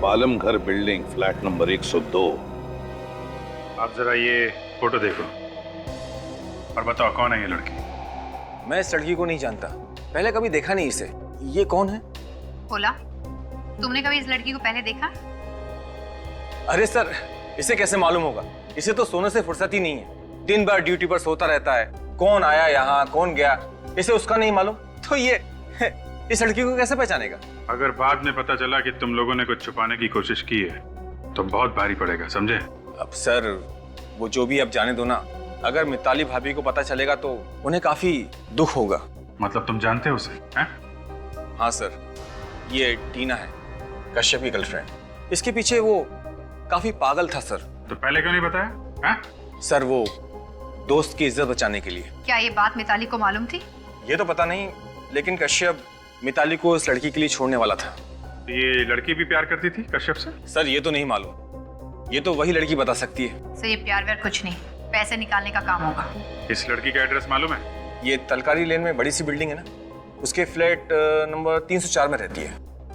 Palamghar building, flat number 102। आप जरा ये फोटो देखो। और बताओ कौन है ये लड़की? मैं इस लड़की को नहीं जानता, पहले कभी देखा नहीं इसे। ये कौन है? बोला, तुमने कभी इस लड़की को पहले देखा? अरे सर, इसे कैसे मालूम होगा? इसे तो सोने से फुर्सत ही नहीं है, दिन भर ड्यूटी पर सोता रहता है। कौन आया यहाँ, कौन गया, इसे उसका नहीं मालूम, तो ये इस लड़की को कैसे पहचानेगा? अगर बाद में पता चला कि तुम लोगों ने कुछ छुपाने की कोशिश की है तो बहुत भारी पड़ेगा, समझे? अब सर, वो जो भी अब जाने दो ना। अगर मिताली भाभी को पता चलेगा तो उन्हें काफी दुख होगा। मतलब तुम जानते हो उसे? हैं? हाँ सर, ये टीना है, कश्यप की गर्लफ्रेंड। इसके पीछे वो काफी पागल था सर। तो पहले क्यों नहीं बताया? हैं? सर, वो दोस्त की इज्जत बचाने के लिए। क्या ये बात मिताली को मालूम थी? ये तो पता नहीं, लेकिन कश्यप मिताली को इस लड़की के लिए छोड़ने वाला था। ये लड़की भी प्यार करती थी कश्यप से? सर, ये तो नहीं मालूम, ये तो वही लड़की बता सकती है। सर, ये प्यार व्यार कुछ नहीं, पैसे निकालने का काम होगा। इस लड़की का एड्रेस मालूम है? ये तलकारी लेन में बड़ी सी बिल्डिंग है ना, उसके फ्लैट नंबर 304 में रहती है।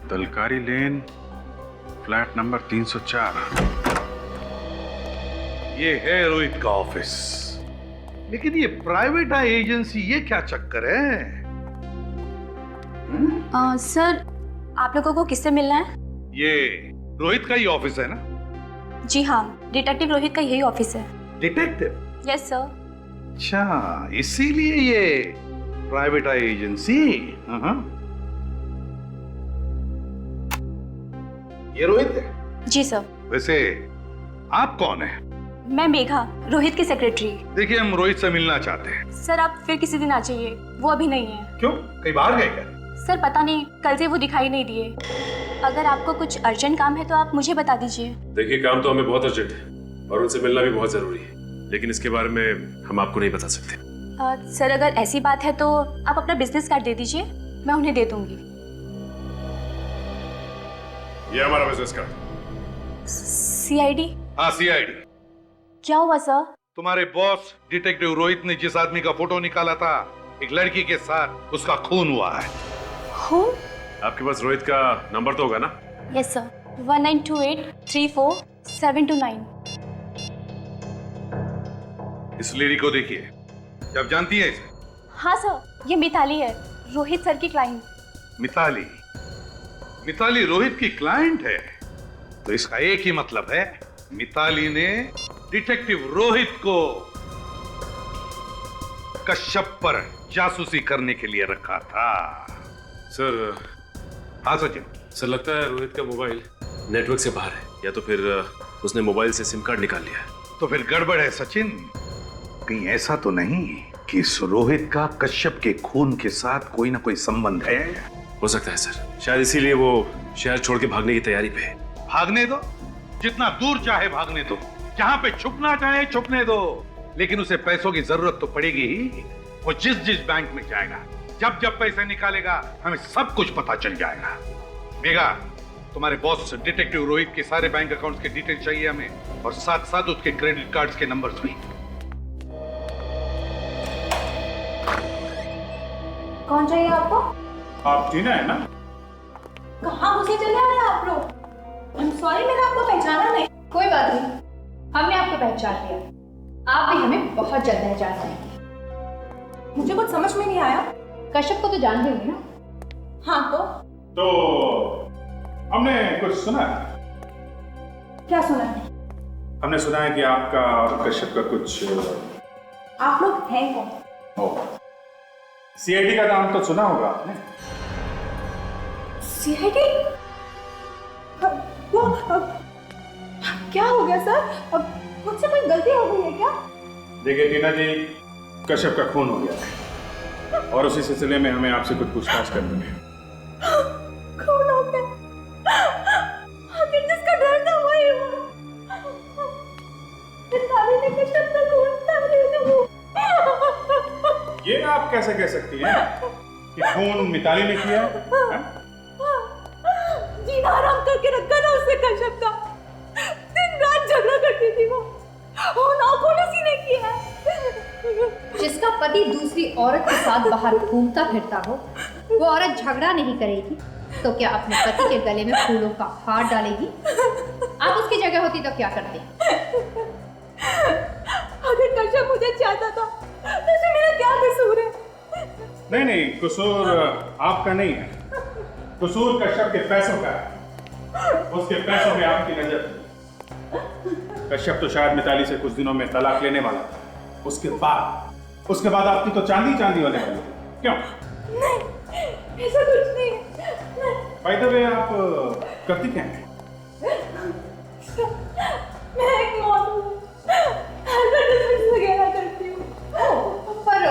तलकारी लेन, फ्लैट नंबर 304। ये है रोहित का ऑफिस, लेकिन ये प्राइवेट एजेंसी, ये क्या चक्कर है? सर, आप लोगों को किससे मिलना है? ये रोहित का ही ऑफिस है ना? जी हाँ, डिटेक्टिव रोहित का यही ऑफिस है। डिटेक्टिव? Yes sir. अच्छा, इसीलिए ये प्राइवेट एजेंसी। हाँ। ये रोहित है? जी सर। वैसे आप कौन है? मैं मेघा, रोहित की सेक्रेटरी। देखिए, हम रोहित से मिलना चाहते हैं। सर, आप फिर किसी दिन आ जाइए, वो अभी नहीं है। क्यों, कहीं बाहर गए क्या? सर, पता नहीं, कल से वो दिखाई नहीं दिए। अगर आपको कुछ अर्जेंट काम है तो आप मुझे बता दीजिए। देखिए, काम तो हमें बहुत अर्जेंट है और उनसे मिलना भी बहुत जरूरी है, लेकिन इसके बारे में हम आपको नहीं बता सकते। सर, अगर ऐसी बात है तो आप अपना बिजनेस कार्ड दे दीजिए, मैं उन्हें दे दूंगी। ये हमारा बिजनेस कार्ड। सीआईडी? हाँ, सीआईडी। क्या हुआ सर? तुम्हारे बॉस डिटेक्टिव रोहित ने जिस आदमी का फोटो निकाला था एक लड़की के साथ, उसका खून हुआ है। खून? आपके पास रोहित का नंबर तो होगा ना? Yes sir, 1928347229। इस लेडी को देखिए, जब जानती है इसे? हाँ सर, ये मिताली है, रोहित सर की क्लाइंट। मिताली? मिताली रोहित की क्लाइंट है? तो इसका एक ही मतलब है, मिताली ने डिटेक्टिव रोहित को कश्यप पर जासूसी करने के लिए रखा था। सर। हाँ सचिन। सर, लगता है रोहित का मोबाइल नेटवर्क से बाहर है, या तो फिर उसने मोबाइल से सिम कार्ड निकाल लिया है। तो फिर गड़बड़ है सचिन। कहीं ऐसा तो नहीं कि इस रोहित का कश्यप के खून के साथ कोई ना कोई संबंध है? हो सकता है सर, शायद इसीलिए वो शहर छोड़ के भागने की तैयारी पे है। भागने दो, जितना दूर चाहे भागने दो, जहां पे छुपना चाहे छुपने दो, लेकिन उसे पैसों की जरूरत तो पड़ेगी ही। वो जिस जिस बैंक में जाएगा, जब जब पैसे निकालेगा, हमें सब कुछ पता चल जाएगा। मेघा, तुम्हारे बॉस डिटेक्टिव रोहित के सारे बैंक अकाउंट्स के डिटेल चाहिए हमें, और साथ साथ उसके क्रेडिट कार्ड्स के नंबर्स भी। कौन चाहिए आपको? आप टीना है ना? कहाँ घुसे चले आए आप लोग? I'm sorry, मैंने आपको पहचाना नहीं। कोई बात नहीं, हमने आपको पहचान लिया। आप भी हमें बहुत जल्द पहचान पाएंगे। मुझे कुछ समझ में नहीं आया। कश्यप को तो जानते होंगे ना? हाँ, तो हमने कुछ सुना है। क्या सुना है? हमने सुना है कि आपका और कश्यप का कुछ। आप लोग हैं कौन? सीआईडी का नाम तो सुना होगा आपने? सीआईडी? वो क्या हो गया सर? अब मुझसे कोई गलती हो गई है क्या? देखिए टीना जी, कश्यप का खून हो गया है और उसी सिलसिले में हमें आपसे कुछ पूछताछ करनी है। खून हो गया? आखिर जिसका डर था वही हुआ। मिताली ने कश्यप का खून कर दिया। ये आप कैसे कह सकती हैं कि खून मिताली ने किया है? जीना हराम करके रखा ना उससे कश्यप का। दिन रात झगड़ा करती थी वो नाखून उसी ने किया है। जिसका पति दूसरी औरत के साथ बाहर घूमता फिरता हो, वो औरत झगड़ा नहीं करेगी तो क्या अपने पति के गले में फूलों का हार डालेगी? आप उसकी जगह होती तो क्या करते? अगर कश्यप मुझे चाहता था तो नहीं नहीं, कसूर आपका नहीं है, कसूर कश्यप के पैसों का है। उसके पैसों में आपकी नजर थी। कश्यप तो शायद मिताली से कुछ दिनों में तलाक लेने वाला था। उसके बाद आपकी तो चांदी चांदी होने वाली थी। क्यों? नहीं, ऐसा कुछ नहीं। बाय द वे, आप करती क्या हैं? मैं एक मॉडल हूँ, एडवर्टाइजमेंट वगैरह करती हूँ। पर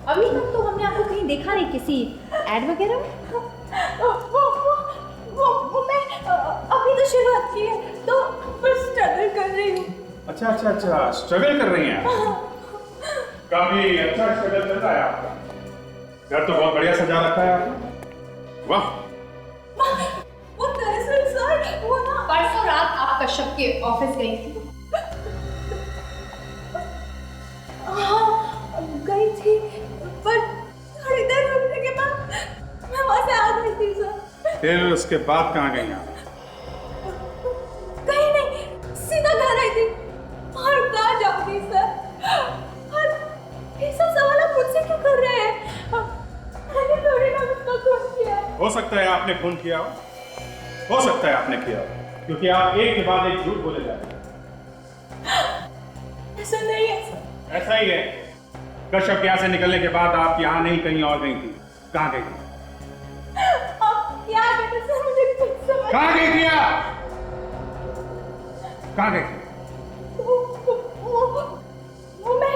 अभी तक तो हमने आपको कहीं देखा नहीं किसी एड वगैरह में। वो मैं अभी तो शुरुआत की है, तो बस स्ट्रगल कर रही हूँ। अच्छा, स्ट्रगल कर रही हैं आप। काफी अच्छा स्ट्रगल चल रहा है आपका। घर तो बहुत बढ़िया सजा रखा है आपने। वाह। वो दरअसल सर, वो ना परसों रात आप कश्यप के ऑफिस गई थी। हाँ, गई थी, पर थोड़ी देर रुकने के बाद मैं वहां से आ गई थी सर। फिर उसके बाद कहाँ गई आप? कहीं नहीं, सीधा घर आई थी। और कहाँ जाऊंगी सर? और ये सब सवाल आप मुझसे क्यों कर रहे हैं? मैंने थोड़ी ना उसका खून किया। हो सकता है आपने खून किया हो सकता है आपने किया हो, क्योंकि आप एक के बाद एक झूठ बोले जा रहे हैं। ऐसा नहीं है सर। ऐसा ही है। कश्यप यहाँ से निकलने के बाद आप यहाँ नहीं, कहीं और गई थी। कहाँ गई थी? आप क्या कहते हैं सर, मुझे कुछ समझ। कहाँ गई थी आप? कहाँ गई थी? वो मैं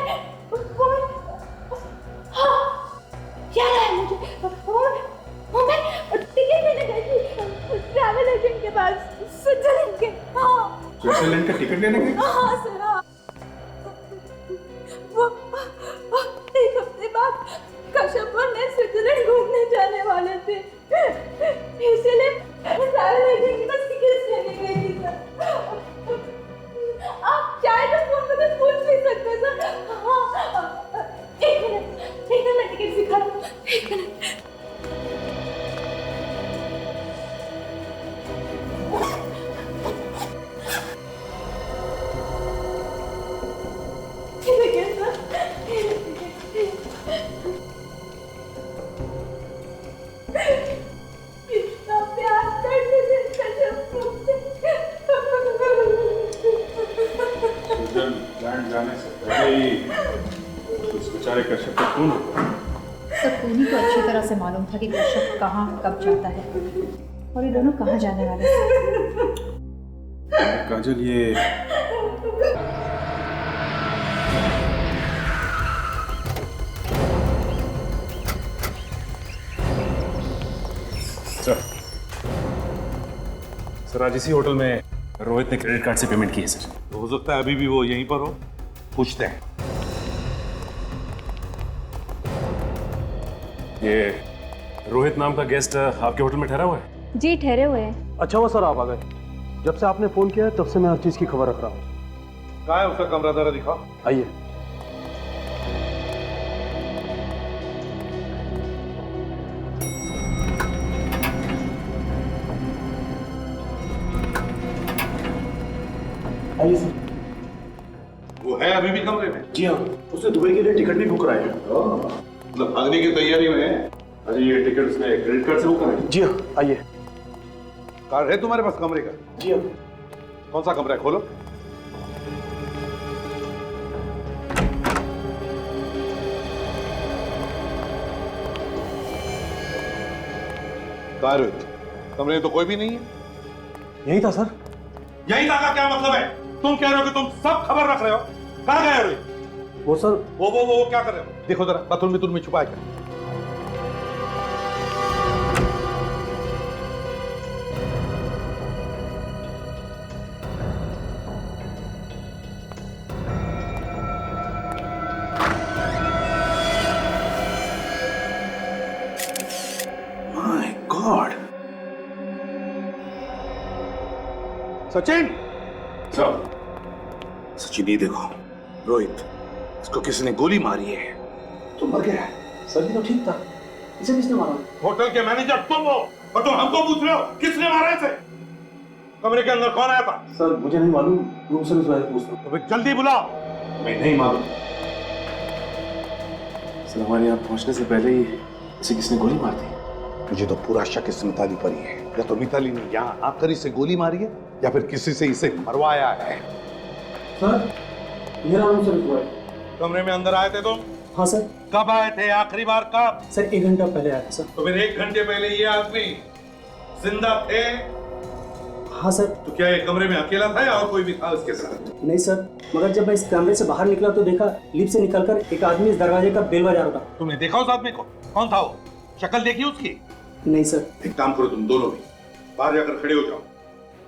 हाँ, याद आया मुझे। वो मैं टिकट लेने गई थी ट्रैवल एजेंट के पास, स्विट्जरलैंड के। हाँ, स्विट्जरलैंड का टिकट लेने गई? हाँ सर, हाँ। वो एक हफ्ते बाद कश्यप और मैं स्विट्जरलैंड घूमने जाने वाले थे, इसलिए ट्रैवल एजेंट के पास टिकट लेने गई थी सर। आप चाहे तो फोन पे पूछ भी सकते हैं सर। हाँ, एक मिनट मैं टिकट दिखा दूँ। एक मिनट। इतना प्यार करने से कश्यप मुझसे। स्विट्जरलैंड जाने से पहले ही उस बेचारे कश्यप का खून हुआ। खूनी को अच्छी तरह से मालूम था कि कश्यप कहाँ कब जाता है और ये दोनों कहाँ जाने वाले हैं। काजल, ये सर आज इसी होटल में रोहित ने क्रेडिट कार्ड से पेमेंट की है सर। हो सकता है अभी भी वो यहीं पर हो, पूछते हैं। ये रोहित नाम का गेस्ट आपके होटल में ठहरा हुआ है? जी, ठहरे हुए हैं। अच्छा हुआ सर आप आ गए। जब से आपने फोन किया तब से मैं हर चीज की खबर रख रहा हूँ। कहाँ है उसका कमरा, जरा दिखाओ। आइए। आइए सर। वो है अभी भी कमरे में? जी हाँ, उसने दुबई के लिए टिकट भी बुक कराया है। मतलब भागने की तैयारी में है? अरे ये टिकट उसने क्रेडिट कार्ड से बुक कराई? जी हाँ, आइए। कार्ड है तुम्हारे पास कमरे का? जी हाँ। कौन सा कमरा है, खोलो। कहाँ रोहित? कमरे में तो कोई भी नहीं है। यही था सर। यही था का क्या मतलब है? तुम कह रहे हो कि तुम सब खबर रख रहे हो। कहाँ गए रोहित? वो सर, वो क्या कर रहे हो? देखो जरा, बाथरूम में छुपा है। My God. सचिन, सचिन, ये देखो, रोहित, इसको किसी ने गोली मारी है। तो मर गया है। सर ये तो ठीक था, इसे किसने मारा? होटल के मैनेजर तुम हो और तुम हमको पूछ रहे हो किसने मारा इसे? कमरे के अंदर कौन आया था? सर मुझे नहीं मालूम, रूम सर्विस वाले पूछ रहा हूं। तो फिर जल्दी बुलाओ। मैं नहीं मालूम। सर हमारे यहाँ पहुंचने से पहले ही इसे किसने गोली मार दी? मुझे तो पूरा शक इस मिताली पर ही है। या तो मिताली ने यहाँ आकर इसे गोली मारी है या फिर किसी से इसे मरवाया है। सर मेरा नाम सर हुआ है। कमरे में अंदर आए थे तुम? हाँ सर। कब आए थे आखिरी बार? कब? सर 1 घंटा पहले आया था सर। तो फिर 1 घंटे पहले ये आदमी जिंदा थे? हाँ सर। तो क्या ये कमरे में अकेला था या और कोई भी था उसके साथ? नहीं सर, मगर जब मैं इस कमरे से बाहर निकला तो देखा लिफ्ट से निकलकर एक आदमी इस दरवाजे का बेल बजा रहा था। तुमने देखा उस आदमी को? कौन था वो? शक्ल देखी उसकी? नहीं सर। एक काम करो, तुम दोनों भी बाहर जाकर खड़े हो जाओ,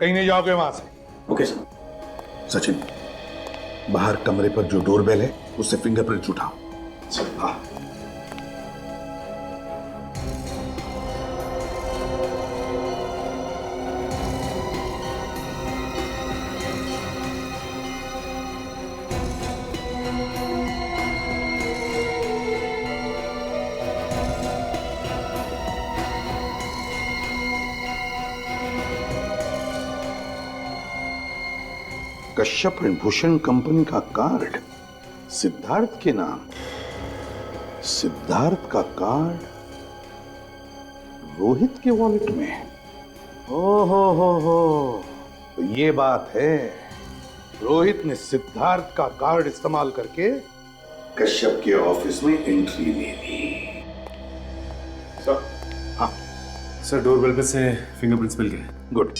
कहीं नहीं जाओगे वहां से। Okay sir. सचिन, बाहर कमरे पर जो डोरबेल है उससे फिंगरप्रिंट उठाओ। हाँ। कश्यप एंड भूषण कंपनी का कार्ड सिद्धार्थ के नाम। सिद्धार्थ का कार्ड रोहित के वॉलेट में। हो, तो ये बात है, रोहित ने सिद्धार्थ का कार्ड इस्तेमाल करके कश्यप के ऑफिस में एंट्री ले ली। सर, हाँ सर, डोरबेल पे से फिंगरप्रिंट्स मिल गए। गुड।